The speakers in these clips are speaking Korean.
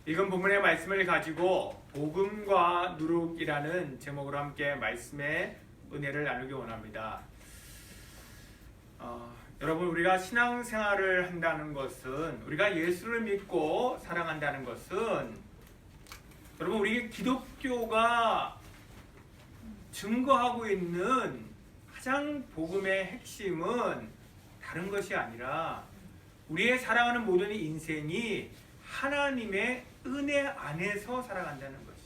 읽은 본문의 말씀을 가지고 복음과 누룩이라는 제목으로 함께 말씀의 은혜를 나누기 원합니다. 여러분, 우리가 신앙생활을 한다는 것은, 우리가 예수를 믿고 사랑한다는 것은, 여러분, 우리 기독교가 증거하고 있는 가장 복음의 핵심은 다른 것이 아니라 우리의 살아가는 모든 인생이 하나님의 은혜 안에서 살아간다는 것이.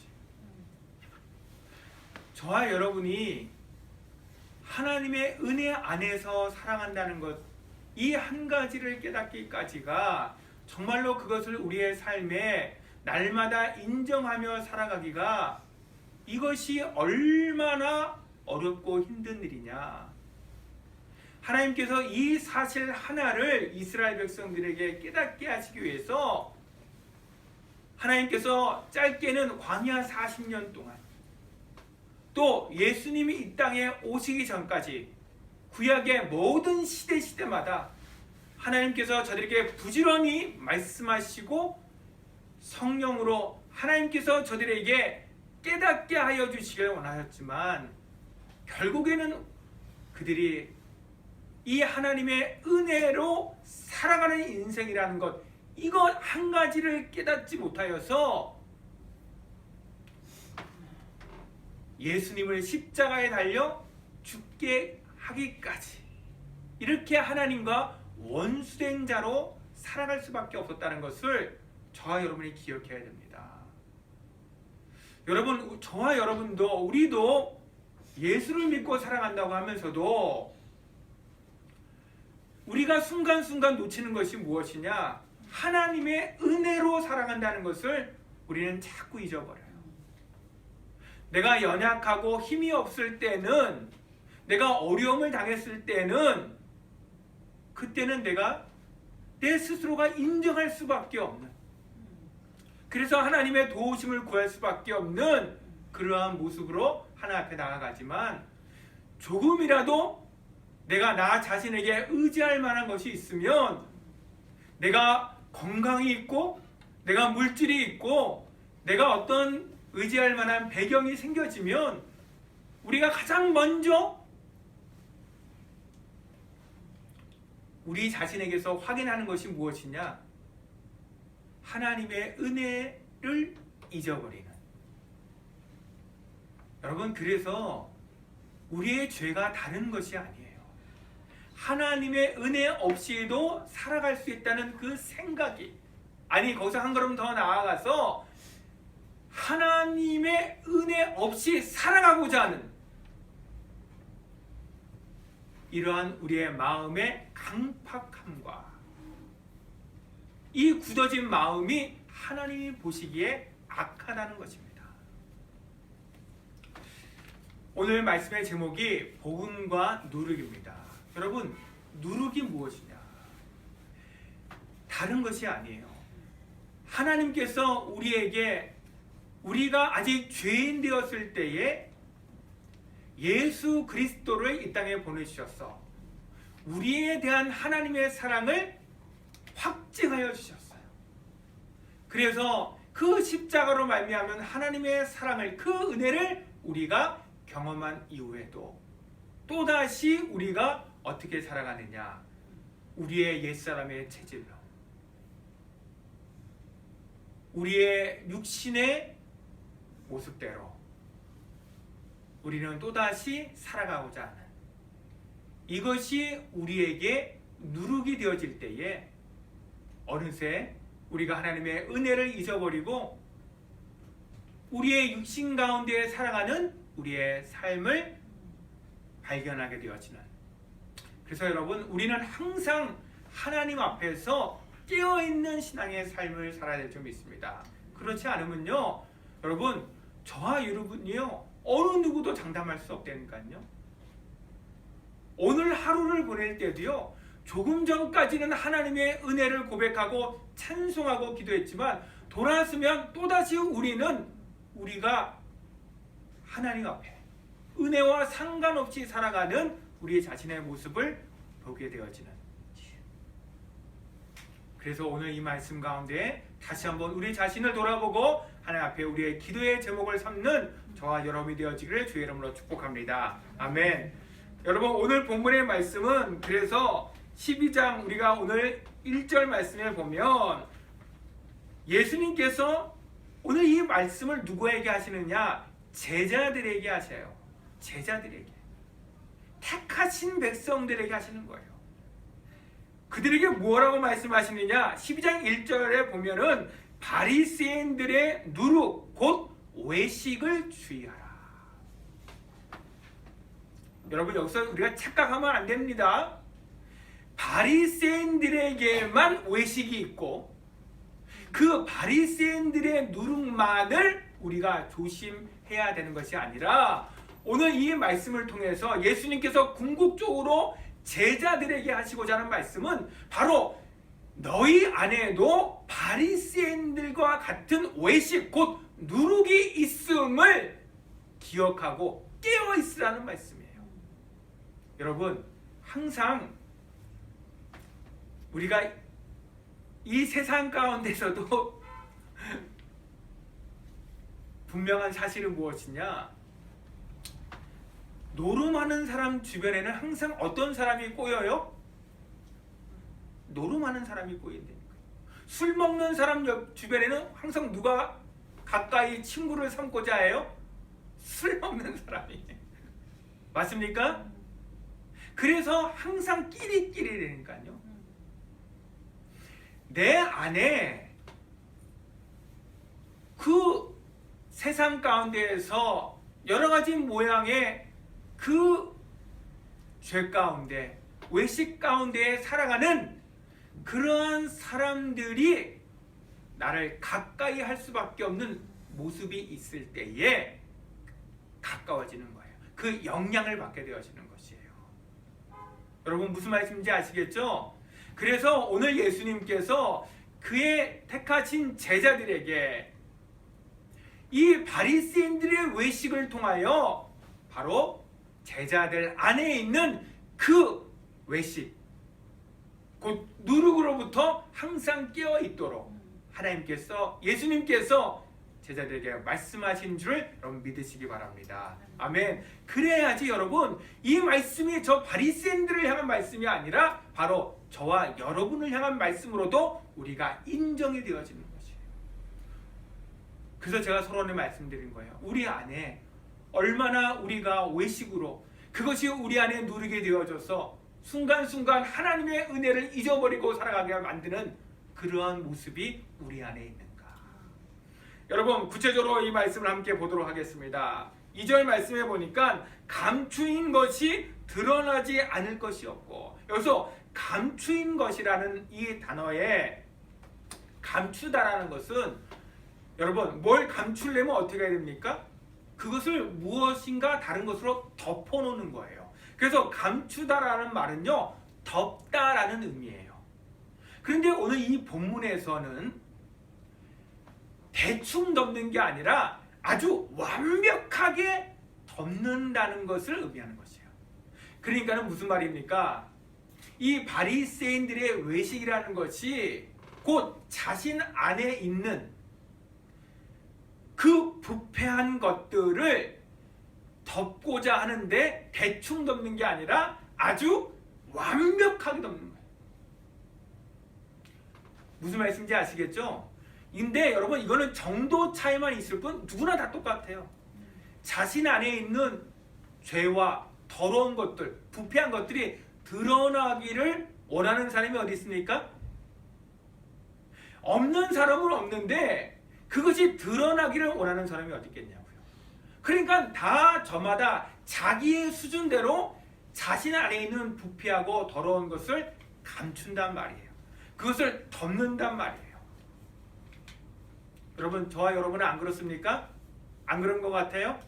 저와 여러분이 하나님의 은혜 안에서 살아간다는 것, 이 한 가지를 깨닫기까지가 정말로 그것을 우리의 삶에 날마다 인정하며 살아가기가, 이것이 얼마나 어렵고 힘든 일이냐. 하나님께서 이 사실 하나를 이스라엘 백성들에게 깨닫게 하시기 위해서 하나님께서 짧게는 광야 40년 동안, 또 예수님이 이 땅에 오시기 전까지 구약의 모든 시대마다 하나님께서 저들에게 부지런히 말씀하시고 성령으로 하나님께서 저들에게 깨닫게 하여 주시길 원하셨지만, 결국에는 그들이 이 하나님의 은혜로 살아가는 인생이라는 것, 이것 한 가지를 깨닫지 못하여서 예수님을 십자가에 달려 죽게 하기까지 이렇게 하나님과 원수된 자로 살아갈 수밖에 없었다는 것을 저와 여러분이 기억해야 됩니다. 여러분, 저와 여러분도, 우리도 예수를 믿고 살아간다고 하면서도 우리가 순간순간 놓치는 것이 무엇이냐? 하나님의 은혜로 살아간다는 것을 우리는 자꾸 잊어버려요. 내가 연약하고 힘이 없을 때는, 내가 어려움을 당했을 때는, 그때는 내가 내 스스로가 인정할 수밖에 없는, 그래서 하나님의 도우심을 구할 수밖에 없는 그러한 모습으로 하나님 앞에 나아가지만, 조금이라도 내가 나 자신에게 의지할 만한 것이 있으면, 내가 건강이 있고, 내가 물질이 있고, 내가 어떤 의지할 만한 배경이 생겨지면, 우리가 가장 먼저 우리 자신에게서 확인하는 것이 무엇이냐? 하나님의 은혜를 잊어버리는. 여러분, 그래서 우리의 죄가 다른 것이 아니에요. 하나님의 은혜 없이도 살아갈 수 있다는 그 생각이, 아니, 거기서 한 걸음 더 나아가서 하나님의 은혜 없이 살아가고자 하는 이러한 우리의 마음의 강팍함과 이 굳어진 마음이 하나님이 보시기에 악하다는 것입니다. 오늘 말씀의 제목이 복음과 누룩입니다. 여러분, 누룩이 무엇이냐? 다른 것이 아니에요. 하나님께서 우리에게, 우리가 아직 죄인 되었을 때에 예수 그리스도를 이 땅에 보내주셔서 우리에 대한 하나님의 사랑을 확증하여 주셨어요. 그래서 그 십자가로 말미암은 하나님의 사랑을, 그 은혜를 우리가 경험한 이후에도 또다시 우리가 어떻게 살아가느냐? 우리의 옛사람의 체질로, 우리의 육신의 모습대로 우리는 또다시 살아가고자 하는, 이것이 우리에게 누룩이 되어질 때에 어느새 우리가 하나님의 은혜를 잊어버리고 우리의 육신 가운데 살아가는 우리의 삶을 발견하게 되어지는. 그래서 여러분, 우리는 항상 하나님 앞에서 깨어있는 신앙의 삶을 살아야 될 점이 있습니다. 그렇지 않으면요, 여러분, 저와 여러분이요, 어느 누구도 장담할 수 없다니까요. 오늘 하루를 보낼 때도요, 조금 전까지는 하나님의 은혜를 고백하고 찬송하고 기도했지만, 돌아서면 또다시 우리가 하나님 앞에 은혜와 상관없이 살아가는 우리 자신의 모습을 보게 되어지는. 그래서 오늘 이 말씀 가운데 다시 한번 우리 자신을 돌아보고 하나님 앞에 우리의 기도의 제목을 삼는 저와 여러분이 되어지기를 주의 이름으로 축복합니다. 아멘. 여러분, 오늘 본문의 말씀은 그래서 12장 우리가 오늘 1절 말씀에 보면 예수님께서 오늘 이 말씀을 누구에게 하시느냐? 제자들에게 하셔요. 제자들에게. 택하신 백성들에게 하시는 거예요. 그들에게 뭐라고 말씀하시느냐? 12장 1절에 보면은 바리새인들의 누룩 곧 외식을 주의하라. 여러분, 여기서 우리가 착각하면 안 됩니다. 바리새인들에게만 외식이 있고 그 바리새인들의 누룩만을 우리가 조심해야 되는 것이 아니라 오늘 이 말씀을 통해서 예수님께서 궁극적으로 제자들에게 하시고자 하는 말씀은 바로 너희 안에도 바리새인들과 같은 외식 곧 누룩이 있음을 기억하고 깨어 있으라는 말씀이에요. 여러분, 항상 우리가 이 세상 가운데서도 분명한 사실은 무엇이냐? 노름하는 사람 주변에는 항상 어떤 사람이 꼬여요? 노름하는 사람이 꼬인다니까요. 술 먹는 사람 주변에는 항상 누가 가까이 친구를 삼고자 해요? 술 먹는 사람이. 맞습니까? 그래서 항상 끼리끼리라니까요. 내 안에 그 세상 가운데에서 여러 가지 모양의 그 죄 가운데, 외식 가운데 살아가는 그러한 사람들이 나를 가까이 할 수밖에 없는 모습이 있을 때에 가까워지는 거예요. 그 영향을 받게 되어지는 것이에요. 여러분, 무슨 말씀인지 아시겠죠? 그래서 오늘 예수님께서 그의 택하신 제자들에게 이 바리새인들의 외식을 통하여 바로 제자들 안에 있는 그 외식 곧 누룩으로부터 항상 깨어 있도록 하나님께서, 예수님께서 제자들에게 말씀하신 줄 여러분 믿으시기 바랍니다. 아멘. 그래야지 여러분, 이 말씀이 저 바리새인들을 향한 말씀이 아니라 바로 저와 여러분을 향한 말씀으로도 우리가 인정이 되어지는 것이에요. 그래서 제가 서론에 말씀드린 거예요. 우리 안에 얼마나 우리가 외식으로 그것이 우리 안에 누르게 되어져서 순간순간 하나님의 은혜를 잊어버리고 살아가게 만드는 그러한 모습이 우리 안에 있는가. 여러분, 구체적으로 이 말씀을 함께 보도록 하겠습니다. 2절 말씀에 보니까 감추인 것이 드러나지 않을 것이 없고, 여기서 감추인 것이라는 이 단어에 감추다라는 것은 여러분, 뭘 감추려면 어떻게 해야 됩니까? 그것을 무엇인가 다른 것으로 덮어놓는 거예요. 그래서 감추다라는 말은요, 덮다라는 의미예요. 그런데 오늘 이 본문에서는 대충 덮는 게 아니라 아주 완벽하게 덮는다는 것을 의미하는 것이에요. 그러니까는 무슨 말입니까? 이 바리새인들의 외식이라는 것이 곧 자신 안에 있는 그 부패한 것들을 덮고자 하는데 대충 덮는 게 아니라 아주 완벽하게 덮는 거예요. 무슨 말씀인지 아시겠죠? 근데 여러분, 이거는 정도 차이만 있을 뿐 누구나 다 똑같아요. 자신 안에 있는 죄와 더러운 것들, 부패한 것들이 드러나기를 원하는 사람이 어디 있습니까? 없는 사람은 없는데 그것이 드러나기를 원하는 사람이 어디 있겠냐고요. 그러니까 다 저마다 자기의 수준대로 자신 안에 있는 부패하고 더러운 것을 감춘단 말이에요. 그것을 덮는단 말이에요. 여러분, 저와 여러분은 안 그렇습니까? 안 그런 것 같아요?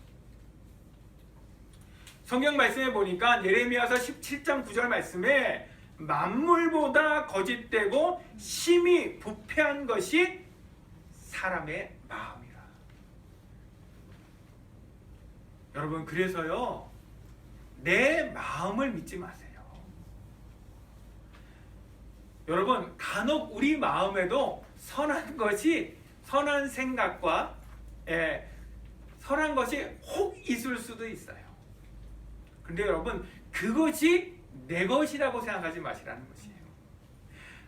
성경 말씀에 보니까 예레미야서 17장 9절 말씀에 만물보다 거짓되고 심히 부패한 것이 사람의 마음이라. 여러분, 그래서요, 내 마음을 믿지 마세요. 여러분, 간혹 우리 마음에도 선한 생각과 선한 것이 혹 있을 수도 있어요. 근데 여러분, 그것이 내 것이라고 생각하지 마시라는 것이에요.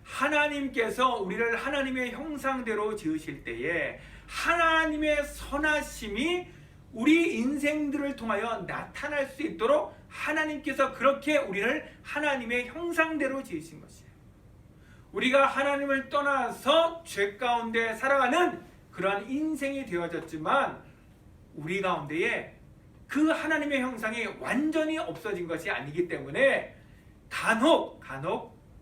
하나님께서 우리를 하나님의 형상대로 지으실 때에 하나님의 선하심이 우리 인생들을 통하여 나타날 수 있도록 하나님께서 그렇게 우리를 하나님의 형상대로 지으신 것이에요. 우리가 하나님을 떠나서 죄 가운데 살아가는 그러한 인생이 되어졌지만 우리 가운데에 그 하나님의 형상이 완전히 없어진 것이 아니기 때문에 간혹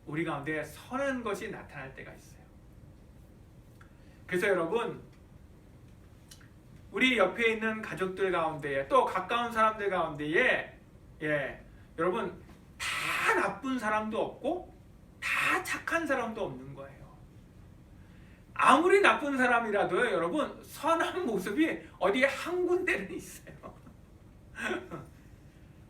우리 가운데 선한 것이 나타날 때가 있어요. 그래서 여러분, 우리 옆에 있는 가족들 가운데에 또 가까운 사람들 가운데에 여러분, 다 나쁜 사람도 없고 다 착한 사람도 없는 거예요. 아무리 나쁜 사람이라도요, 여러분, 선한 모습이 어디 한 군데는 있어요.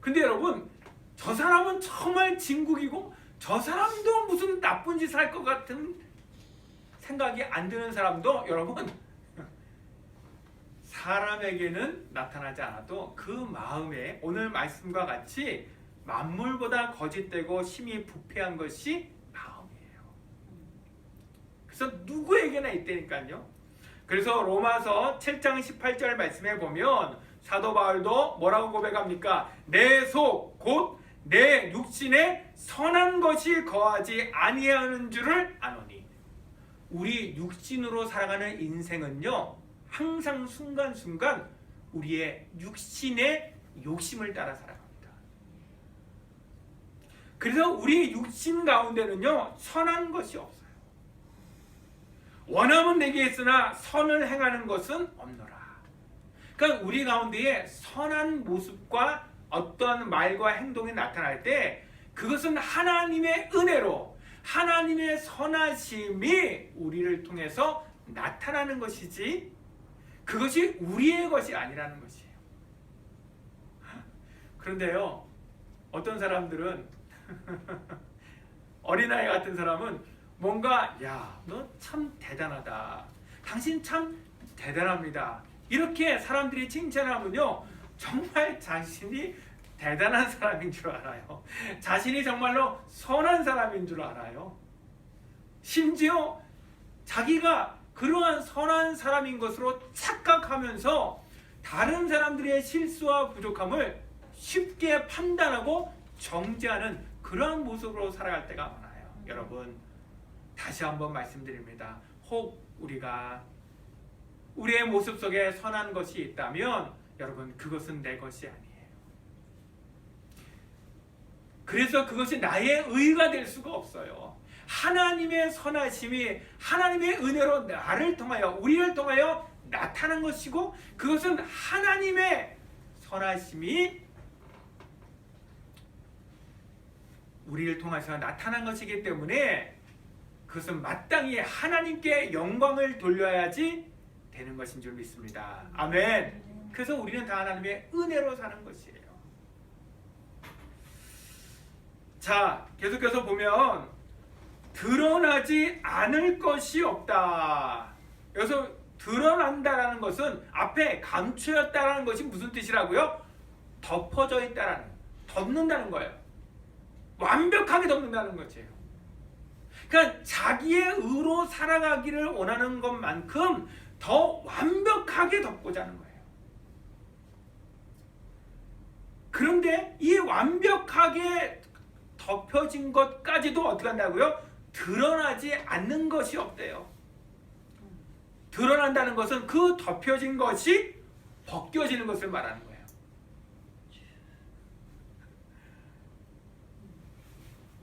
근데 여러분, 저 사람은 정말 진국이고 저 사람도 무슨 나쁜 짓을 할 것 같은 생각이 안 드는 사람도 여러분, 사람에게는 나타나지 않아도 그 마음에 오늘 말씀과 같이 만물보다 거짓되고 심히 부패한 것이 마음이에요. 그래서 누구에게나 있다니까요. 그래서 로마서 7장 18절 말씀에 보면 사도 바울도 뭐라고 고백합니까? 내 속 곧 내 육신에 선한 것이 거하지 아니하는 줄을 아노니. 우리 육신으로 살아가는 인생은요, 항상 순간순간 우리의 육신의 욕심을 따라 살아갑니다. 그래서 우리 육신 가운데는요, 선한 것이 없어요. 원함은 내게 있으나 선을 행하는 것은 없노라. 그러니까 우리 가운데에 선한 모습과 어떤 말과 행동이 나타날 때 그것은 하나님의 은혜로 하나님의 선하심이 우리를 통해서 나타나는 것이지 그것이 우리의 것이 아니라는 것이에요. 그런데요, 어떤 사람들은 어린아이 같은 사람은 뭔가 야, 너 참 대단하다. 당신 참 대단합니다. 이렇게 사람들이 칭찬하면요, 정말 자신이 대단한 사람인 줄 알아요. 자신이 정말로 선한 사람인 줄 알아요. 심지어 자기가 그러한 선한 사람인 것으로 착각하면서 다른 사람들의 실수와 부족함을 쉽게 판단하고 정죄하는 그러한 모습으로 살아갈 때가 많아요. 여러분, 다시 한번 말씀드립니다. 혹 우리가 우리의 모습 속에 선한 것이 있다면 여러분, 그것은 내 것이 아니에요. 그래서 그것이 나의 의가 될 수가 없어요. 하나님의 선하심이 하나님의 은혜로 나를 통하여 우리를 통하여 나타난 것이고 그것은 하나님의 선하심이 우리를 통해서 나타난 것이기 때문에 그것은 마땅히 하나님께 영광을 돌려야지 되는 것인 줄 믿습니다. 아멘. 그래서 우리는 다 하나님의 은혜로 사는 것이에요. 자, 계속해서 보면 드러나지 않을 것이 없다. 여기서 드러난다라는 것은 앞에 감추었다라는 것이 무슨 뜻이라고요? 덮어져 있다라는, 덮는다는 거예요. 완벽하게 덮는다는 것이에요. 그러니까 자기의 의로 살아가기를 원하는 것만큼 더 완벽하게 덮고자 하는 거예요. 그런데 이 완벽하게 덮여진 것까지도 어떻게 한다고요? 드러나지 않는 것이 없대요. 드러난다는 것은 그 덮여진 것이 벗겨지는 것을 말하는 거예요.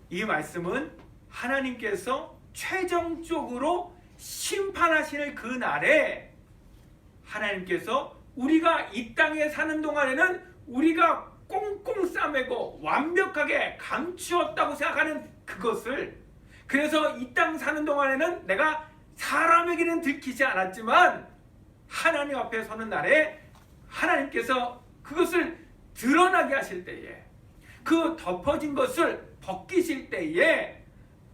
이 말씀은 하나님께서 최종적으로 심판하시는 그 날에 하나님께서 우리가 이 땅에 사는 동안에는 우리가 꽁꽁 싸매고 완벽하게 감추었다고 생각하는 그것을, 그래서 이 땅 사는 동안에는 내가 사람에게는 들키지 않았지만 하나님 앞에 서는 날에 하나님께서 그것을 드러나게 하실 때에, 그 덮어진 것을 벗기실 때에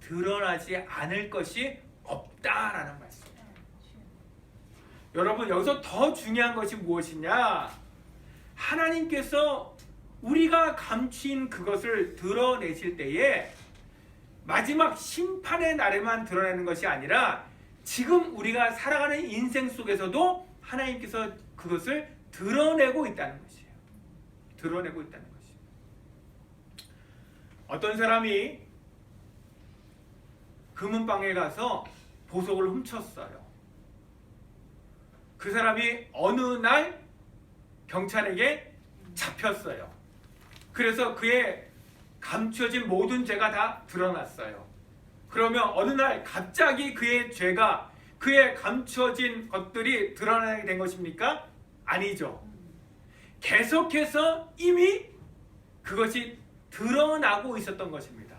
드러나지 않을 것이 없다라는 말씀. 여러분 여기서 더 중요한 것이 무엇이냐? 하나님께서 우리가 감추인 그것을 드러내실 때에 마지막 심판의 날에만 드러내는 것이 아니라 지금 우리가 살아가는 인생 속에서도 하나님께서 그것을 드러내고 있다는 것이에요. 드러내고 있다는 것이에요. 어떤 사람이 금은방에 가서 보석을 훔쳤어요. 그 사람이 어느 날 경찰에게 잡혔어요. 그래서 그의 감춰진 모든 죄가 다 드러났어요. 그러면 어느 날 갑자기 그의 죄가, 그의 감춰진 것들이 드러나게 된 것입니까? 아니죠. 계속해서 이미 그것이 드러나고 있었던 것입니다.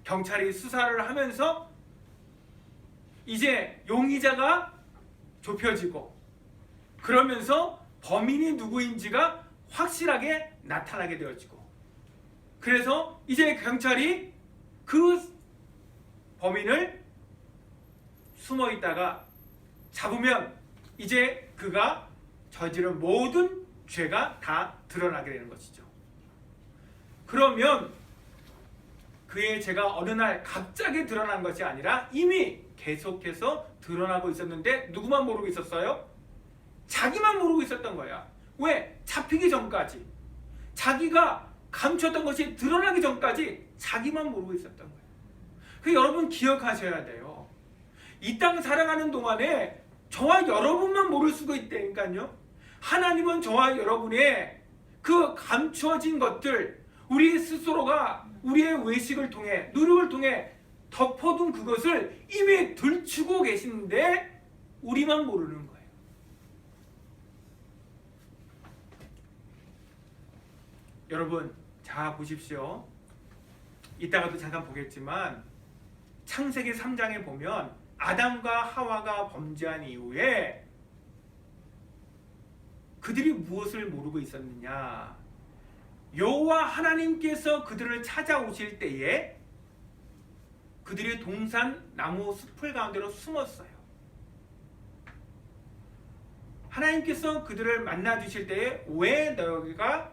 경찰이 수사를 하면서 이제 용의자가 좁혀지고 그러면서 범인이 누구인지가 확실하게 나타나게 되어지고 그래서 이제 경찰이 그 범인을 숨어 있다가 잡으면 이제 그가 저지른 모든 죄가 다 드러나게 되는 것이죠. 그러면 그의 죄가 어느 날 갑자기 드러난 것이 아니라 이미 계속해서 드러나고 있었는데 누구만 모르고 있었어요? 자기만 모르고 있었던 거야. 왜? 잡히기 전까지. 자기가 감췄던 것이 드러나기 전까지 자기만 모르고 있었던 거예요. 그 여러분 기억하셔야 돼요. 이 땅 살아가는 동안에 저와 여러분만 모를 수가 있다니까요. 하나님은 저와 여러분의 그 감추어진 것들, 우리 스스로가 우리의 외식을 통해, 노력을 통해 덮어둔 그것을 이미 들추고 계시는데 우리만 모르는 거예요. 여러분, 자 보십시오. 이따가도 잠깐 보겠지만 창세기 3장에 보면 아담과 하와가 범죄한 이후에 그들이 무엇을 모르고 있었느냐? 여호와 하나님께서 그들을 찾아오실 때에 그들이 동산 나무 숲을 가운데로 숨었어요. 하나님께서 그들을 만나 주실 때에 왜 너희가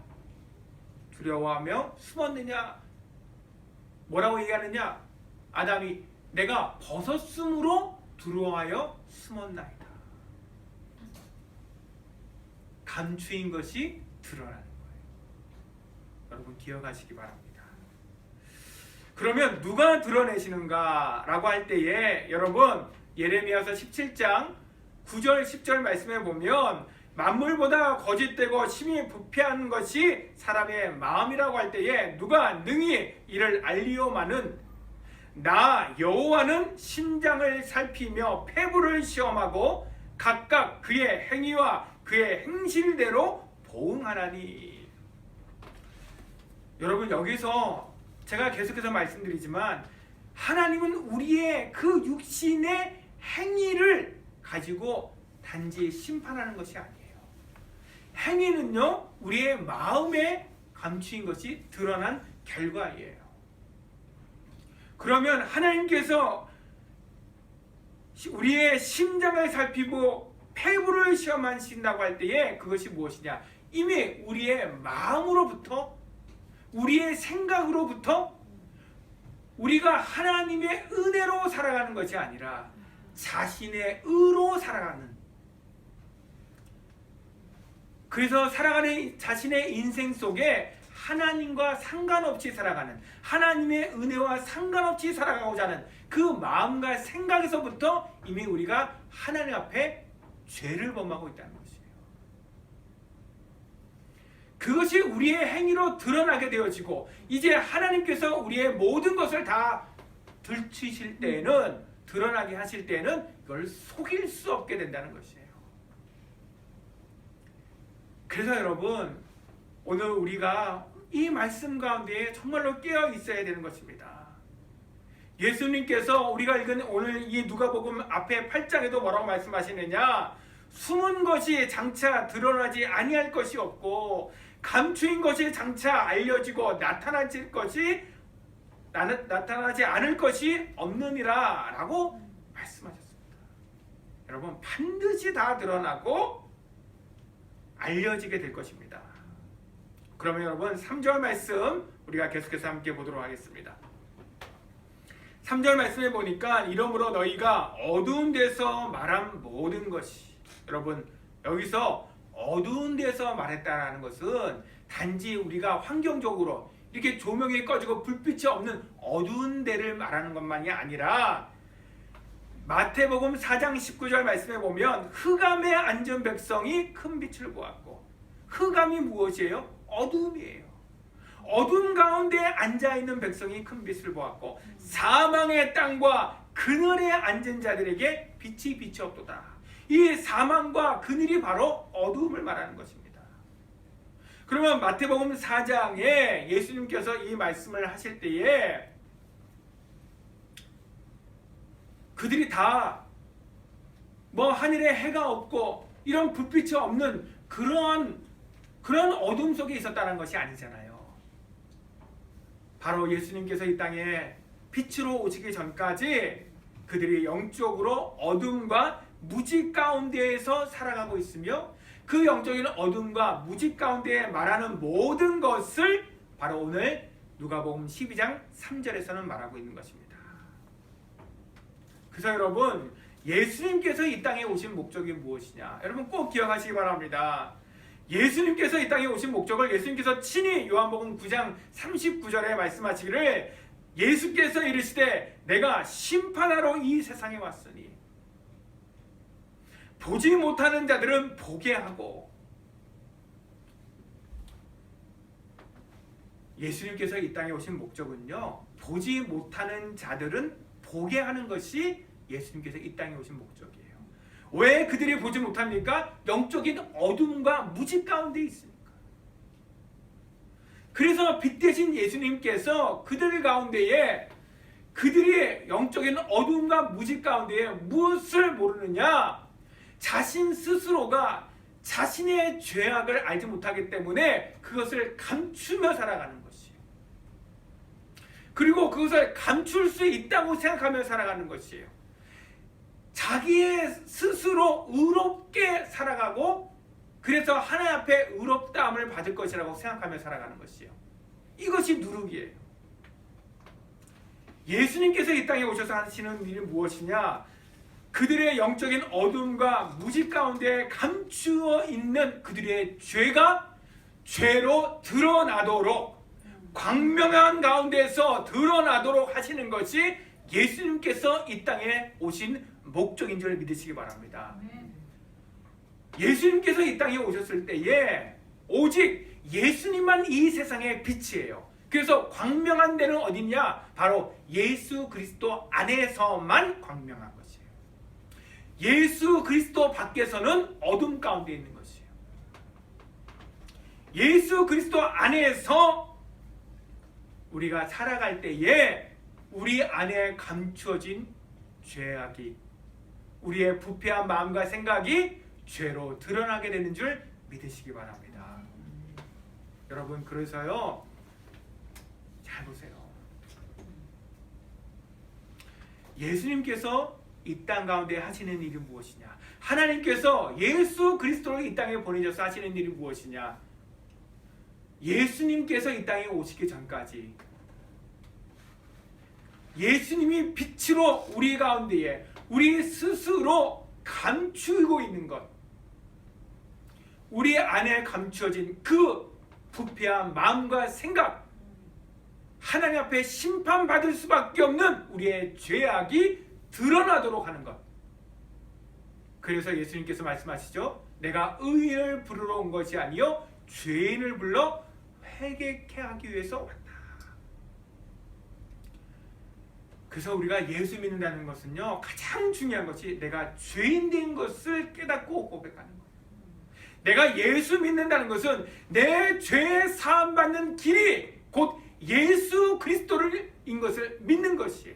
두려워하며 숨었느냐? 뭐라고 얘기하느냐? 아담이 내가 벗었으므로 두려워하여 숨었나이다. 감추인 것이 드러나는 거예요. 여러분 기억하시기 바랍니다. 그러면 누가 드러내시는가 라고 할 때에 여러분 예레미야서 17장 9절 10절 말씀에 보면 만물보다 거짓되고 심히 부패한 것이 사람의 마음이라고 할 때에 누가 능히 이를 알리오마는 나 여호와는 심장을 살피며 폐부를 시험하고 각각 그의 행위와 그의 행실대로 보응하나니. 여러분 여기서 제가 계속해서 말씀드리지만 하나님은 우리의 그 육신의 행위를 가지고 단지 심판하는 것이 아니에요. 행위는요 우리의 마음에 감추인 것이 드러난 결과예요. 그러면 하나님께서 우리의 심장을 살피고 폐부를 시험하신다고 할 때에 그것이 무엇이냐? 이미 우리의 마음으로부터 우리의 생각으로부터 우리가 하나님의 은혜로 살아가는 것이 아니라 자신의 의로 살아가는, 그래서 살아가는 자신의 인생 속에 하나님과 상관없이 살아가는, 하나님의 은혜와 상관없이 살아가고자 하는 그 마음과 생각에서부터 이미 우리가 하나님 앞에 죄를 범하고 있다는 것이에요. 그것이 우리의 행위로 드러나게 되어지고 이제 하나님께서 우리의 모든 것을 다 들추실 때에는, 드러나게 하실 때에는 이걸 속일 수 없게 된다는 것이에요. 그래서 여러분 오늘 우리가 이 말씀 가운데 정말로 깨어 있어야 되는 것입니다. 예수님께서 우리가 읽은 오늘 이 누가복음 앞에 8장에도 뭐라고 말씀하시느냐? 숨은 것이 장차 드러나지 아니할 것이 없고 감추인 것이 장차 알려지고 나타나지 않을 것이 없느니라 라고 말씀하셨습니다. 여러분 반드시 다 드러나고 알려지게 될 것입니다. 그러면 여러분 3절 말씀 우리가 계속해서 함께 보도록 하겠습니다. 3절 말씀에 보니까 이러므로 너희가 어두운 데서 말한 모든 것이, 여러분 여기서 어두운 데서 말했다라는 것은 단지 우리가 환경적으로 이렇게 조명이 꺼지고 불빛이 없는 어두운 데를 말하는 것만이 아니라 마태복음 4장 19절 말씀에 보면 흑암에 앉은 백성이 큰 빛을 보았고, 흑암이 무엇이에요? 어둠이에요. 어둠 가운데 앉아있는 백성이 큰 빛을 보았고 사망의 땅과 그늘에 앉은 자들에게 빛이 비치었도다. 이 사망과 그늘이 바로 어둠을 말하는 것입니다. 그러면 마태복음 4장에 예수님께서 이 말씀을 하실 때에 그들이 다 뭐 하늘에 해가 없고 이런 불빛이 없는 그런 어둠 속에 있었다는 것이 아니잖아요. 바로 예수님께서 이 땅에 빛으로 오시기 전까지 그들이 영적으로 어둠과 무지 가운데에서 살아가고 있으며 그 영적인 어둠과 무지 가운데 말하는 모든 것을 바로 오늘 누가복음 12장 3절에서는 말하고 있는 것입니다. 그래서 여러분 예수님께서 이 땅에 오신 목적이 무엇이냐, 여러분 꼭 기억하시기 바랍니다. 예수님께서 이 땅에 오신 목적을 예수님께서 친히 요한복음 9장 39절에 말씀하시기를, 예수께서 이르시되 내가 심판하러 이 세상에 왔으니 보지 못하는 자들은 보게 하고, 예수님께서 이 땅에 오신 목적은요, 보지 못하는 자들은 보게 하는 것이 예수님께서 이 땅에 오신 목적이에요. 왜 그들이 보지 못합니까? 영적인 어둠과 무지 가운데 있으니까. 그래서 빛 대신 예수님께서 그들 가운데에, 그들이 영적인 어둠과 무지 가운데에 무엇을 모르느냐? 자신 스스로가 자신의 죄악을 알지 못하기 때문에 그것을 감추며 살아가는 것이에요. 그리고 그것을 감출 수 있다고 생각하며 살아가는 것이에요. 자기의 스스로 의롭게 살아가고 그래서 하나님 앞에 의롭다함을 받을 것이라고 생각하며 살아가는 것이에요. 이것이 누룩이에요. 예수님께서 이 땅에 오셔서 하시는 일이 무엇이냐? 그들의 영적인 어둠과 무지 가운데 감추어 있는 그들의 죄가 죄로 드러나도록, 광명한 가운데서 드러나도록 하시는 것이 예수님께서 이 땅에 오신 목적인 줄 믿으시기 바랍니다. 예수님께서 이 땅에 오셨을 때에 오직 예수님만 이 세상의 빛이에요. 그래서 광명한 데는 어디냐? 바로 예수 그리스도 안에서만 광명한 것이에요. 예수 그리스도 밖에서는 어둠 가운데 있는 것이에요. 예수 그리스도 안에서 우리가 살아갈 때에 우리 안에 감추어진 죄악이, 우리의 부패한 마음과 생각이 죄로 드러나게 되는 줄 믿으시기 바랍니다. 여러분 그래서요, 잘 보세요. 예수님께서 이 땅 가운데 하시는 일이 무엇이냐? 하나님께서 예수 그리스도를 이 땅에 보내셔서 하시는 일이 무엇이냐? 예수님께서 이 땅에 오시기 전까지 예수님이 빛으로 우리 가운데에 우리 스스로 감추고 있는 것, 우리 안에 감추어진 그 부패한 마음과 생각, 하나님 앞에 심판받을 수밖에 없는 우리의 죄악이 드러나도록 하는 것. 그래서 예수님께서 말씀하시죠. 내가 의인을 부르러 온 것이 아니요 죄인을 불러 회개케 하기 위해서 왔다. 그래서 우리가 예수 믿는다는 것은요, 가장 중요한 것이 내가 죄인 된 것을 깨닫고 고백하는 거예요. 내가 예수 믿는다는 것은 내 죄 사함 받는 길이 곧 예수 그리스도인 것을 믿는 것이에요.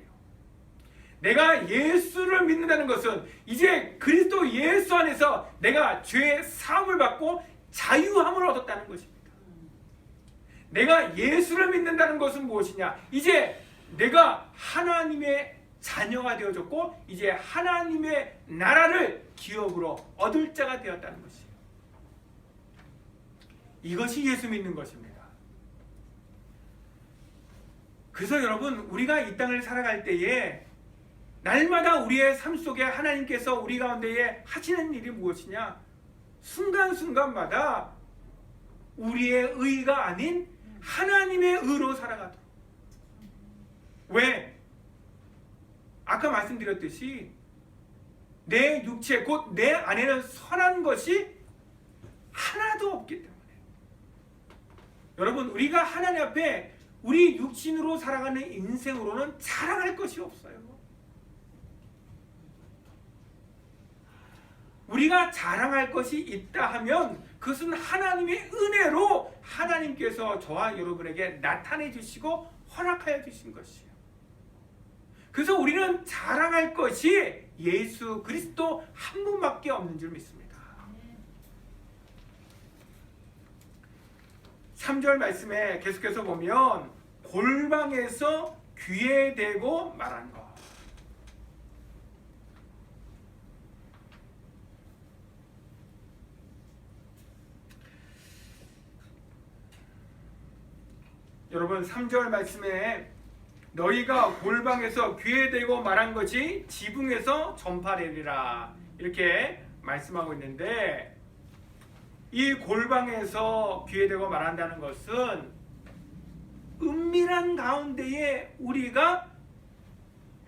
내가 예수를 믿는다는 것은 이제 그리스도 예수 안에서 내가 죄 사함을 받고 자유함을 얻었다는 것입니다. 내가 예수를 믿는다는 것은 무엇이냐? 이제 내가 하나님의 자녀가 되어졌고 이제 하나님의 나라를 기업으로 얻을 자가 되었다는 것이에요. 이것이 예수 믿는 것입니다. 그래서 여러분, 우리가 이 땅을 살아갈 때에 날마다 우리의 삶 속에 하나님께서 우리 가운데에 하시는 일이 무엇이냐? 순간순간마다 우리의 의가 아닌 하나님의 의로 살아가도록. 왜? 아까 말씀드렸듯이 내 육체 곧 내 안에는 선한 것이 하나도 없기 때문에 여러분, 우리가 하나님 앞에 우리 육신으로 살아가는 인생으로는 자랑할 것이 없어요. 우리가 자랑할 것이 있다 하면 그것은 하나님의 은혜로 하나님께서 저와 여러분에게 나타내 주시고 허락하여 주신 것이에요. 그래서 우리는 자랑할 것이 예수 그리스도 한 분밖에 없는 줄 믿습니다. 3절 말씀에 계속해서 보면 골방에서 귀에 대고 말한 것. 여러분, 3절 말씀에 너희가 골방에서 귀에 대고 말한 것이 지붕에서 전파되리라 이렇게 말씀하고 있는데, 이 골방에서 귀에 대고 말한다는 것은 은밀한 가운데에 우리가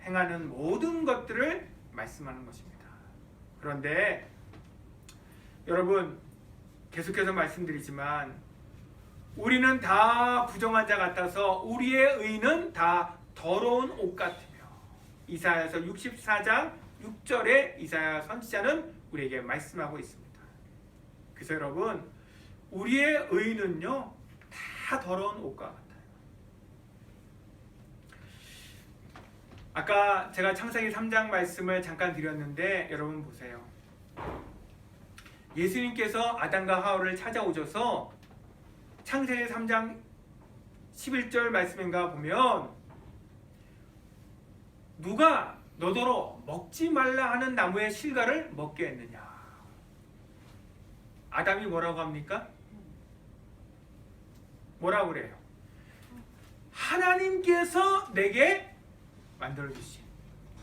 행하는 모든 것들을 말씀하는 것입니다. 그런데 여러분, 계속해서 말씀드리지만 우리는 다 부정한 자 같아서 우리의 의는 다 더러운 옷 같으며, 이사야서 64장 6절에 이사야 선지자는 우리에게 말씀하고 있습니다. 그래서 여러분, 우리의 의는요 다 더러운 옷과 같아요. 아까 제가 창세기 3장 말씀을 잠깐 드렸는데 여러분 보세요. 예수님께서 아담과 하와를 찾아오셔서 창세기 3장 11절 말씀인가 보면 누가 너더러 먹지 말라 하는 나무의 실과를 먹게 했느냐. 아담이 뭐라고 합니까? 뭐라고 그래요? 하나님께서 내게 만들어주신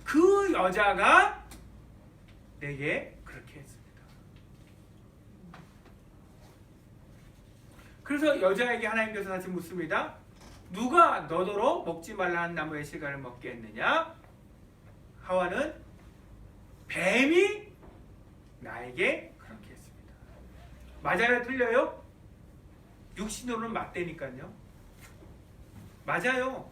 그 여자가 내게 그렇게 했습니다. 그래서 여자에게 하나님께서 다시 묻습니다. 누가 너더러 먹지 말라 한 나무의 실과를 먹게 했느냐? 하와는 뱀이 나에게 그렇게 했습니다. 맞아요? 틀려요? 육신으로는 맞대니까요. 맞아요.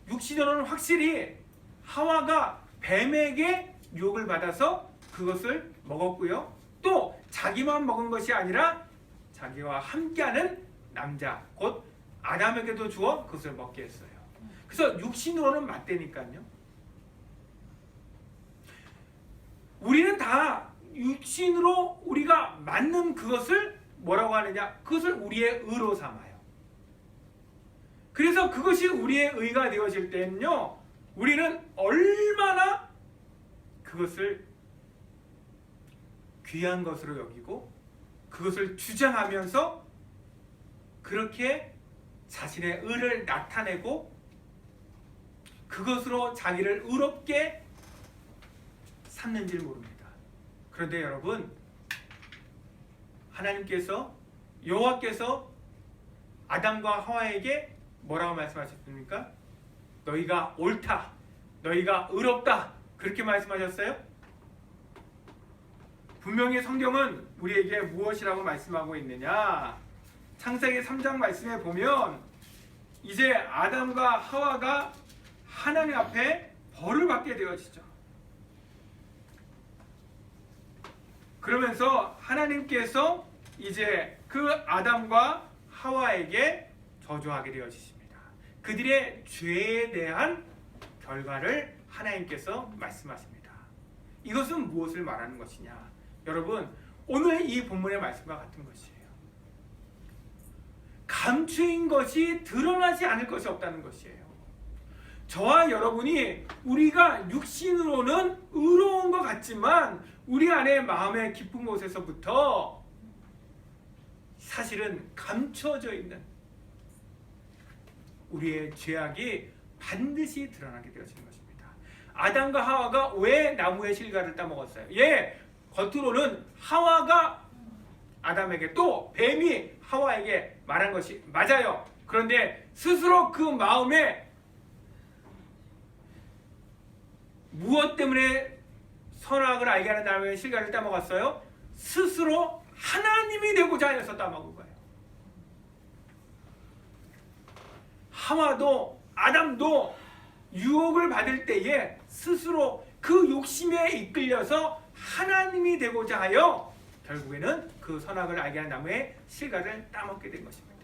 육신으로는 확실히 하와가 뱀에게 유혹을 받아서 그것을 먹었고요. 또 자기만 먹은 것이 아니라 자기와 함께하는 남자 곧 아담에게도 주어 그것을 먹게 했어요. 그래서 육신으로는 맞대니까요. 우리는 다 육신으로 우리가 맞는 그것을 뭐라고 하느냐? 그것을 우리의 의로 삼아요. 그래서 그것이 우리의 의가 되어질 때는요, 우리는 얼마나 그것을 귀한 것으로 여기고 그것을 주장하면서 그렇게 자신의 의를 나타내고 그것으로 자기를 의롭게 삼는지를 모릅니다. 그런데 여러분, 하나님께서 여호와께서 아담과 하와에게 뭐라고 말씀하셨습니까? 너희가 옳다, 너희가 의롭다 그렇게 말씀하셨어요? 분명히 성경은 우리에게 무엇이라고 말씀하고 있느냐? 창세기 3장 말씀에 보면 이제 아담과 하와가 하나님 앞에 벌을 받게 되어지죠. 그러면서 하나님께서 이제 그 아담과 하와에게 저주하게 되어지십니다. 그들의 죄에 대한 결과를 하나님께서 말씀하십니다. 이것은 무엇을 말하는 것이냐? 여러분, 오늘 이 본문의 말씀과 같은 것이에요. 감추인 것이 드러나지 않을 것이 없다는 것이에요. 저와 여러분이 우리가 육신으로는 의로운 것 같지만 우리 안에 마음의 깊은 곳에서부터 사실은 감춰져 있는 우리의 죄악이 반드시 드러나게 되어지는 것입니다. 아담과 하와가 왜 나무의 실과를 따먹었어요? 예, 겉으로는 하와가 아담에게 또 뱀이 하와에게 말한 것이 맞아요. 그런데 스스로 그 마음에 무엇 때문에 선악을 알게 하는 나무의 실과를 따먹었어요? 스스로 하나님이 되고자 해서 따먹은 거예요. 하와도 아담도 유혹을 받을 때에 스스로 그 욕심에 이끌려서 하나님이 되고자 하여 결국에는 그 선악을 알게 하는 나무의 실과를 따먹게 된 것입니다.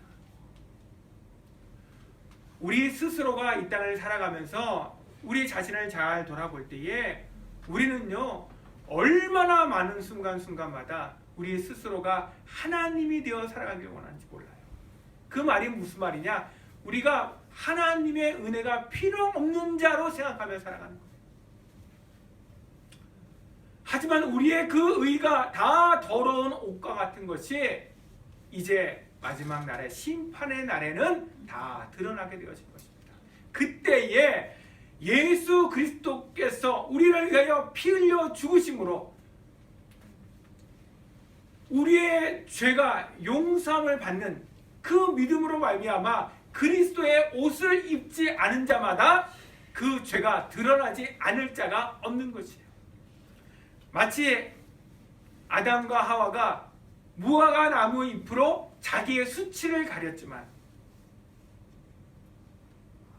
우리 스스로가 이 땅을 살아가면서 우리 자신을 잘 돌아볼 때에 우리는요, 얼마나 많은 순간순간마다 우리 스스로가 하나님이 되어 살아가길 원하는지 몰라요. 그 말이 무슨 말이냐? 우리가 하나님의 은혜가 필요 없는 자로 생각하며 살아가는 거예요. 하지만 우리의 그 의가 다 더러운 옷과 같은 것이 이제 마지막 날의 심판의 날에는 다 드러나게 되어질 것입니다. 그때에 예수 그리스도께서 우리를 위하여 피 흘려 죽으심으로 우리의 죄가 용서함을 받는 그 믿음으로 말미암아 그리스도의 옷을 입지 않은 자마다 그 죄가 드러나지 않을 자가 없는 것이에요. 마치 아담과 하와가 무화과 나무 잎으로 자기의 수치를 가렸지만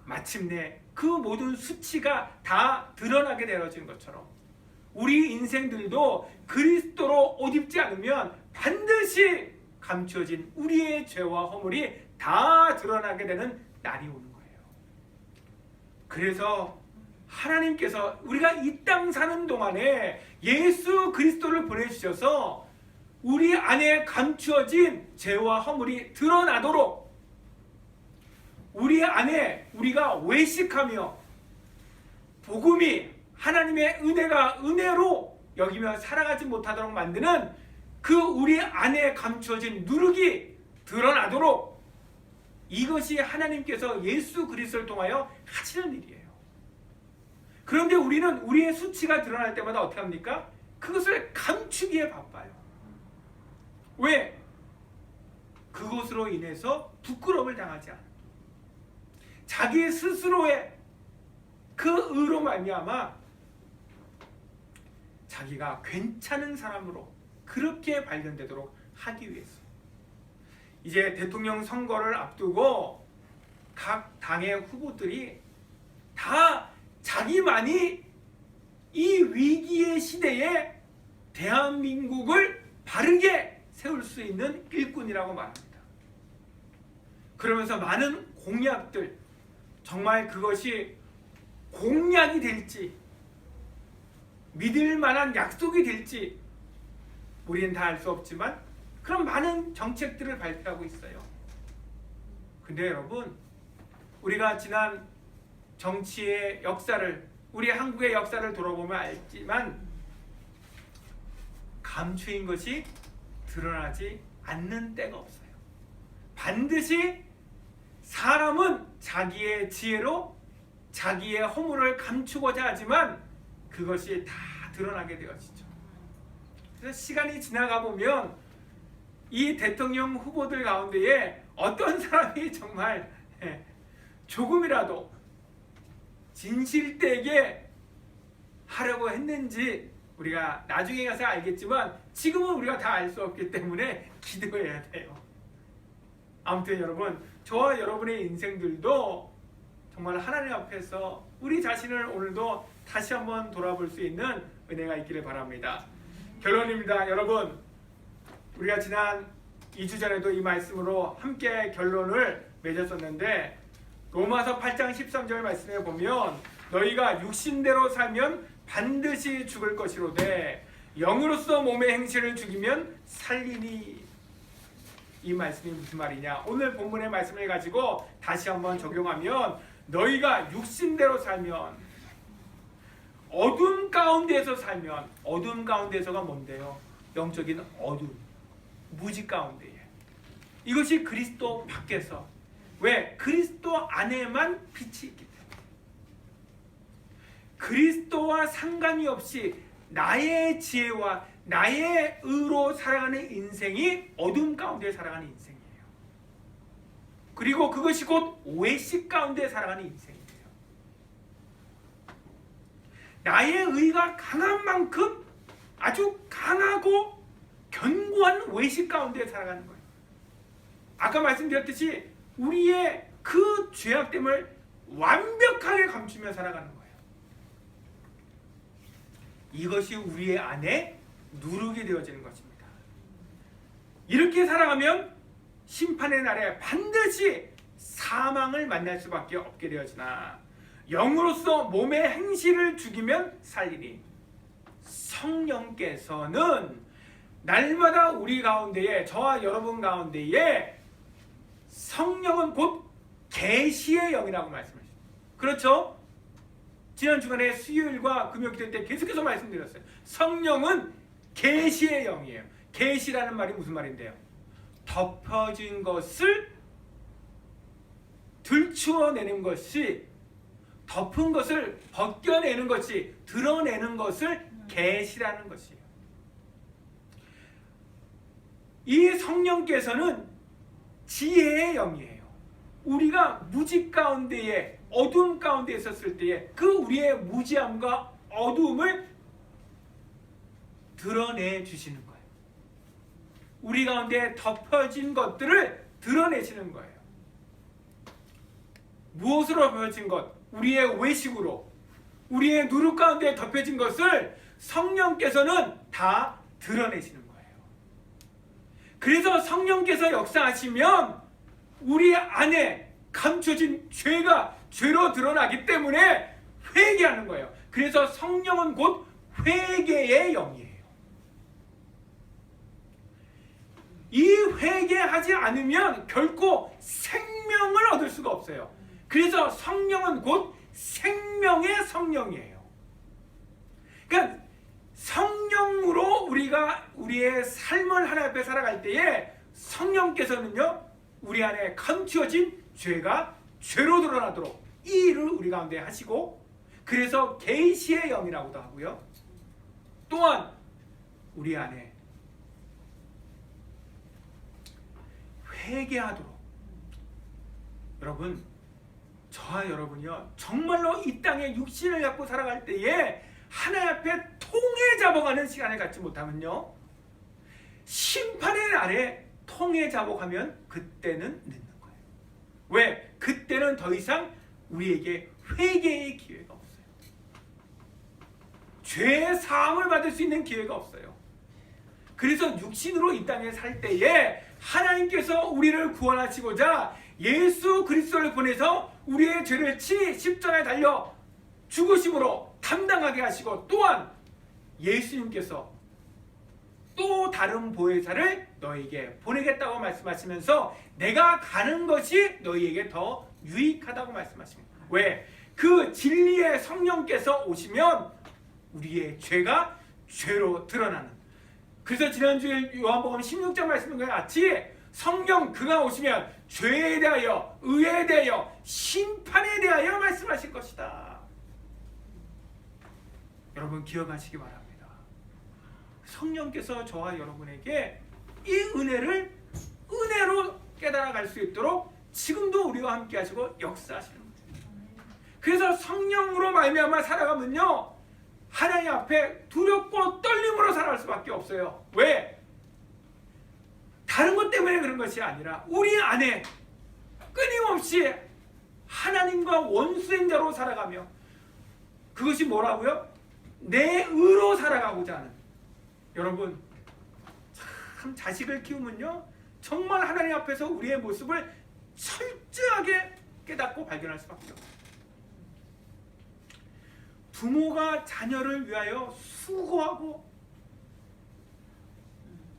마침내 그 모든 수치가 다 드러나게 되어지는 것처럼 우리 인생들도 그리스도로 옷 입지 않으면 반드시 감추어진 우리의 죄와 허물이 다 드러나게 되는 날이 오는 거예요. 그래서 하나님께서 우리가 이 땅 사는 동안에 예수 그리스도를 보내주셔서 우리 안에 감추어진 죄와 허물이 드러나도록 우리 안에 우리가 외식하며 복음이 하나님의 은혜가 은혜로 여기며 살아가지 못하도록 만드는 그 우리 안에 감추어진 누룩이 드러나도록 이것이 하나님께서 예수 그리스도를 통하여 하시는 일이에요. 그런데 우리는 우리의 수치가 드러날 때마다 어떻게 합니까? 그것을 감추기에 바빠요. 왜? 그것으로 인해서 부끄러움을 당하지 않아요. 자기 스스로의 그 의로 말미암아 자기가 괜찮은 사람으로 그렇게 발견되도록 하기 위해서 이제 대통령 선거를 앞두고 각 당의 후보들이 다 자기만이 이 위기의 시대에 대한민국을 바르게 세울 수 있는 일꾼이라고 말합니다. 그러면서 많은 공약들, 정말 그것이 공약이 될지 믿을 만한 약속이 될지 우리는 다 알 수 없지만 그런 많은 정책들을 발표하고 있어요. 근데 여러분, 우리가 지난 정치의 역사를, 우리 한국의 역사를 돌아보면 알지만 감추인 것이 드러나지 않는 때가 없어요. 반드시 사람은 자기의 지혜로 자기의 허물을 감추고자 하지만 그것이 다 드러나게 되어지죠. 그래서 시간이 지나가 보면 이 대통령 후보들 가운데에 어떤 사람이 정말 조금이라도 진실되게 하려고 했는지 우리가 나중에 가서 알겠지만 지금은 우리가 다 알 수 없기 때문에 기도해야 돼요. 아무튼 여러분, 저와 여러분의 인생들도 정말 하나님 앞에서 우리 자신을 오늘도 다시 한번 돌아볼 수 있는 은혜가 있기를 바랍니다. 결론입니다. 여러분, 우리가 지난 2주 전에도 이 말씀으로 함께 결론을 맺었었는데 로마서 8장 13절 말씀에 보면 너희가 육신대로 살면 반드시 죽을 것이로되 영으로서 몸의 행실을 죽이면 살리니. 이 말씀이 무슨 말이냐? 오늘 본문의 말씀을 가지고 다시 한번 적용하면 너희가 육신대로 살면 어둠 가운데서 살면, 어둠 가운데서가 뭔데요? 영적인 어둠, 무지 가운데에. 이것이 그리스도 밖에서, 왜? 그리스도 안에만 빛이 있기 때문에. 그리스도와 상관이 없이 나의 지혜와 나의 의로 살아가는 인생이 어둠 가운데 살아가는 인생이에요. 그리고 그것이 곧 외식 가운데 살아가는 인생이에요. 나의 의가 강한 만큼 아주 강하고 견고한 외식 가운데 살아가는 거예요. 아까 말씀드렸듯이 우리의 그 죄악됨을 완벽하게 감추며 살아가는 거예요. 이것이 우리의 안에 누르게 되어지는 것입니다. 이렇게 살아가면 심판의 날에 반드시 사망을 만날 수밖에 없게 되어지나 영으로서 몸의 행실을 죽이면 살리니 성령께서는 날마다 우리 가운데에, 저와 여러분 가운데에 성령은 곧 계시의 영이라고 말씀하셨습니다. 그렇죠? 지난 주간에 수요일과 금요일 때 계속해서 말씀드렸어요. 성령은 계시의 영이에요. 계시라는 말이 무슨 말인데요? 덮어진 것을 들추어내는 것이, 덮은 것을 벗겨내는 것이, 드러내는 것을 계시라는 것이에요. 이 성령께서는 지혜의 영이에요. 우리가 무지 가운데에, 어둠 가운데 있었을 때에 그 우리의 무지함과 어둠을 드러내 주시는 거예요. 우리 가운데 덮어진 것들을 드러내시는 거예요. 무엇으로 덮어진 것? 우리의 외식으로, 우리의 누룩 가운데 덮여진 것을 성령께서는 다 드러내시는 거예요. 그래서 성령께서 역사하시면 우리 안에 감춰진 죄가 죄로 드러나기 때문에 회개하는 거예요. 그래서 성령은 곧 회개의 영이에요. 이 회개하지 않으면 결코 생명을 얻을 수가 없어요. 그래서 성령은 곧 생명의 성령이에요. 그러니까 성령으로 우리가 우리의 삶을 하나님 앞에 살아갈 때에 성령께서는요, 우리 안에 감추어진 죄가 죄로 드러나도록 이 일을 우리 가운데 하시고, 그래서 계시의 영이라고도 하고요. 또한 우리 안에 회개하도록, 여러분, 저와 여러분이요, 정말로 이 땅에 육신을 갖고 살아갈 때에 하나님 앞에 통해 잡아가는 시간을 갖지 못하면요, 심판의 날에 통해 잡아가면 그때는 늦는 거예요. 왜? 그때는 더 이상 우리에게 회개의 기회가 없어요. 죄의 사함을 받을 수 있는 기회가 없어요. 그래서 육신으로 이 땅에 살 때에 하나님께서 우리를 구원하시고자 예수 그리스도를 보내서 우리의 죄를 십자가에 달려 죽으심으로 담당하게 하시고, 또한 예수님께서 또 다른 보혜사를 너에게 보내겠다고 말씀하시면서 내가 가는 것이 너희에게 더 유익하다고 말씀하십니다. 왜? 그 진리의 성령께서 오시면 우리의 죄가 죄로 드러나는, 그래서 지난주에 요한복음 16장 말씀과 같이 성령 그가 오시면 죄에 대하여, 의에 대하여, 심판에 대하여 말씀하실 것이다. 여러분 기억하시기 바랍니다. 성령께서 저와 여러분에게 이 은혜를 은혜로 깨달아갈 수 있도록 지금도 우리와 함께 하시고 역사하시는 거죠. 그래서 성령으로 말미암아 살아가면요, 하나님 앞에 두렵고 떨림으로 살아갈 수밖에 없어요. 왜? 다른 것 때문에 그런 것이 아니라 우리 안에 끊임없이 하나님과 원수된 자로 살아가며, 그것이 뭐라고요? 내 의로 살아가고자 하는. 여러분, 참 자식을 키우면요, 정말 하나님 앞에서 우리의 모습을 철저하게 깨닫고 발견할 수밖에 없어요. 부모가 자녀를 위하여 수고하고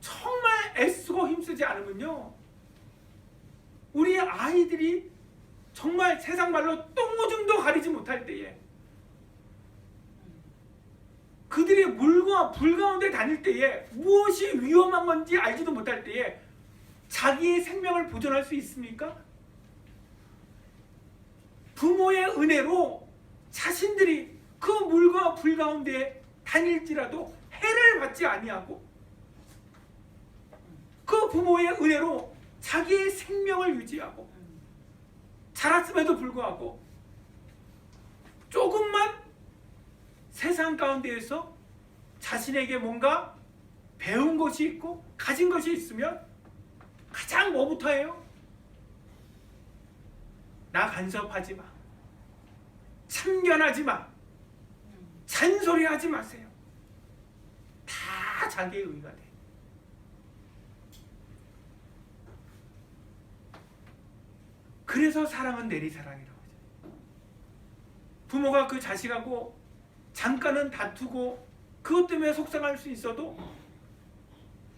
정말 애쓰고 힘쓰지 않으면요, 우리 아이들이 정말 세상 말로 똥오줌도 가리지 못할 때에 그들이 물과 불 가운데 다닐 때에 무엇이 위험한 건지 알지도 못할 때에 자기의 생명을 보존할 수 있습니까? 부모의 은혜로 자신들이 그 물과 불 가운데 다닐지라도 해를 받지 아니하고 그 부모의 은혜로 자기의 생명을 유지하고 자랐음에도 불구하고 조금만 세상 가운데에서 자신에게 뭔가 배운 것이 있고 가진 것이 있으면 가장 뭐부터 해요? 나 간섭하지 마. 참견하지 마. 잔소리하지 마세요. 다 자기의 의가 돼. 그래서 사랑은 내리사랑이라고 하죠. 부모가 그 자식하고 잠깐은 다투고 그것 때문에 속상할 수 있어도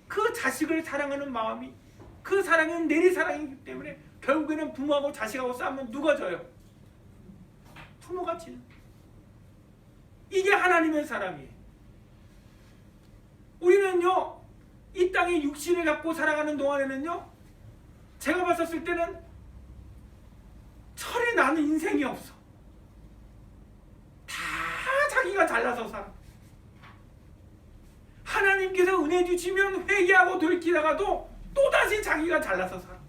그 자식을 사랑하는 마음이 그 사랑은 내리사랑이기 때문에 결국에는 부모하고 자식하고 싸우면 누가 져요? 부모가 지는. 이게 하나님의 사랑이에요. 우리는요, 이 땅에 육신을 갖고 살아가는 동안에는요, 제가 봤었을 때는 철이 나는 인생이 없어. 다 자기가 잘나서 살아. 하나님께서 은혜 주시면 회개하고 돌이키다가도 또다시 자기가 잘나서 살아.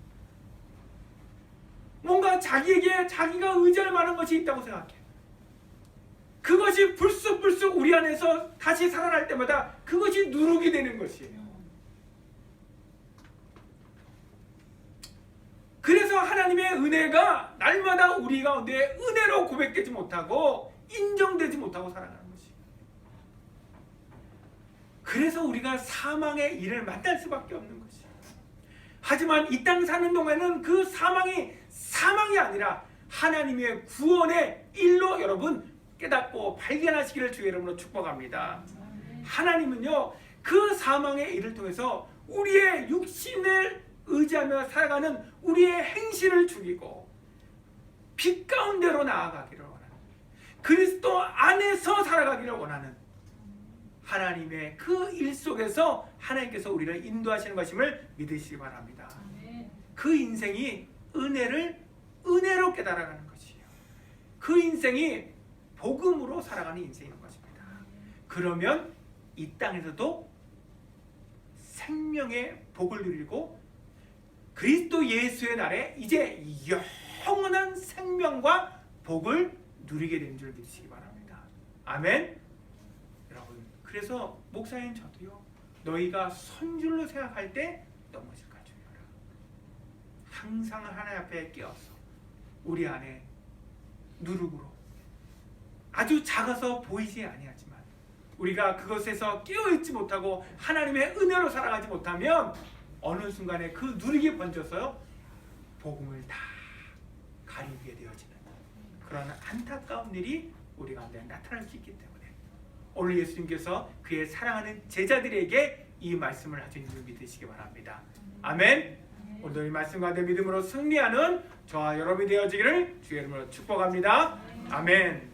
뭔가 자기에게 자기가 의지할 만한 것이 있다고 생각해. 그것이 불쑥불쑥 우리 안에서 다시 살아날 때마다 그것이 누룩이 되는 것이에요. 그래서 하나님의 은혜가 날마다 우리 가운데 은혜로 고백되지 못하고 인정되지 못하고 살아가는 것이에요. 그래서 우리가 사망의 일을 만날 수밖에 없는 것이에요. 하지만 이 땅 사는 동안은 그 사망이 아니라 하나님의 구원의 일로 여러분 깨닫고 발견하시기를 주의 이름으로 축복합니다. 하나님은요, 그 사망의 일을 통해서 우리의 육신을 의지하며 살아가는 우리의 행실을 죽이고 빛 가운데로 나아가기를 원하는, 그리스도 안에서 살아가기를 원하는 하나님의 그 일 속에서 하나님께서 우리를 인도하시는 것임을 믿으시기 바랍니다. 그 인생이 은혜로 깨달아가는 것이에요. 그 인생이 복음으로 살아가는 인생인 것입니다. 그러면 이 땅에서도 생명의 복을 누리고 그리스도 예수의 날에 이제 영원한 생명과 복을 누리게 된 줄 믿으시기 바랍니다. 아멘. 여러분, 그래서 목사님 저도요, 너희가 선줄로 생각할 때 넘어질까 주의하라. 항상 하나님 앞에 깨어서 우리 안에 누룩으로 아주 작아서 보이지 아니하지만 우리가 그것에서 깨어있지 못하고 하나님의 은혜로 살아가지 못하면 어느 순간에 그 누룩이 번져서요, 복음을 다 가리게 되어지는 그런 안타까운 일이 우리 가운데 나타날 수 있기 때문에 오늘 예수님께서 그의 사랑하는 제자들에게 이 말씀을 하신 줄 믿으시기 바랍니다. 아멘. 오늘도 이 말씀 가운데 믿음으로 승리하는 저와 여러분이 되어지기를 주의 이름으로 축복합니다. 아멘.